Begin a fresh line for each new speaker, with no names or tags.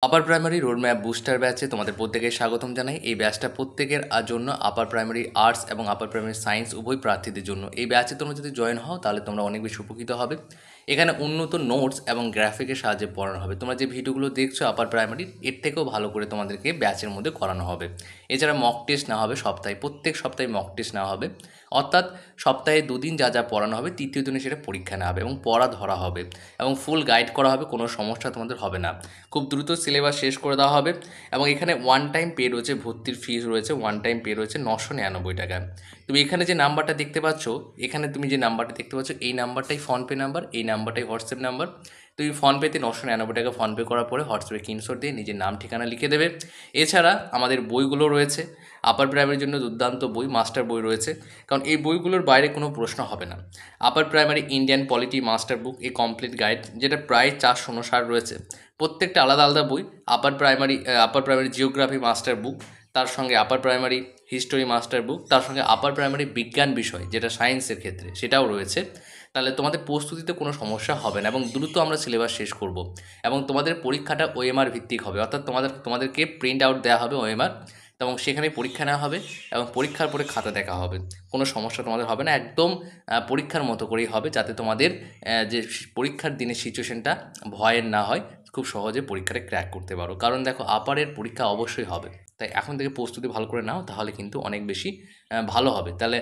Upper primary road map booster ব্যাচে তোমাদের প্রত্যেকের স্বাগতম জানাই। এই ব্যাচটা প্রত্যেকের জন্য আপার প্রাইমারি আর্টস এবং আপার প্রাইমারি সায়েন্স উভয় প্রার্থীদের জন্য। এই ব্যাচে তোমরা যদি জয়েন হও তাহলে তোমরা অনেক বেশি উপকৃত হবে। এখানে উন্নত নোটস এবং গ্রাফিকের সাহায্যে পড়ানো হবে। তোমরা যে ভিডিওগুলো দেখছো আপার প্রাইমারির, এর থেকেও ভালো করে তোমাদেরকে ব্যাচের মধ্যে করানো হবে। এছাড়া মক টেস্ট নেওয়া হবে প্রত্যেক সপ্তাহে মক টেস্ট নেওয়া হবে। অর্থাৎ সপ্তাহে দুদিন যা যা পড়ানো হবে, তৃতীয় দিনে সেটা পরীক্ষা নেওয়া হবে এবং পড়া ধরা হবে এবং ফুল গাইড করা হবে। কোনো সমস্যা তোমাদের হবে না। খুব দ্রুত সিলেবাস শেষ করে দেওয়া হবে এবং এখানে ওয়ান টাইম পে রয়েছে, ভর্তির ফিস রয়েছে, ওয়ান টাইম পে রয়েছে 999 টাকা। তুমি এখানে যে নাম্বারটা দেখতে পাচ্ছ, এই নাম্বারটাই ফোনপে নাম্বার, এই নাম্বারটাই হোয়াটসঅ্যাপ নাম্বার। তুমি ফোনপেতে 999 টাকা ফোনপে করার পরে হোয়াটসঅ্যাপে স্ক্রিনশট দিয়ে নিজের নাম ঠিকানা লিখে দেবে। এছাড়া আমাদের বইগুলো রয়েছে, আপার প্রাইমারির জন্য দুর্দান্ত বই, মাস্টার বই রয়েছে, কারণ এই বইগুলোর বাইরে কোনো প্রশ্ন হবে না। Upper primary Indian polity master বুক, এই কমপ্লিট গাইড, যেটা প্রায় 459 রয়েছে। প্রত্যেকটা আলাদা আলাদা বই। আপার প্রাইমারি জিওগ্রাফি মাস্টার বুক, তার সঙ্গে আপার প্রাইমারি হিস্টোরি মাস্টার বুক, তার সঙ্গে আপার প্রাইমারি বিজ্ঞান বিষয় যেটা সায়েন্সের ক্ষেত্রে সেটাও রয়েছে। তাহলে তোমাদের প্রস্তুতিতে কোনো সমস্যা হবে না এবং দ্রুত আমরা সিলেবাস শেষ করব এবং তোমাদের পরীক্ষাটা ওএমআর ভিত্তিক হবে। অর্থাৎ তোমাদেরকে প্রিন্ট আউট দেওয়া হবে ওএমআর এবং সেখানে পরীক্ষা নেওয়া হবে এবং পরীক্ষার পরে খাতা দেখা হবে। কোনো সমস্যা তোমাদের হবে না, একদম পরীক্ষার মতো করেই হবে, যাতে তোমাদের যে পরীক্ষার দিনের সিচুয়েশনটা ভয়ের না হয়, খুব সহজে পরীক্ষাটা ক্র্যাক করতে পারো। কারণ দেখো, আপারের পরীক্ষা অবশ্যই হবে, তাই এখন থেকে প্রস্তুতি ভালো করে নাও, তাহলে কিন্তু অনেক বেশি ভালো হবে। তাহলে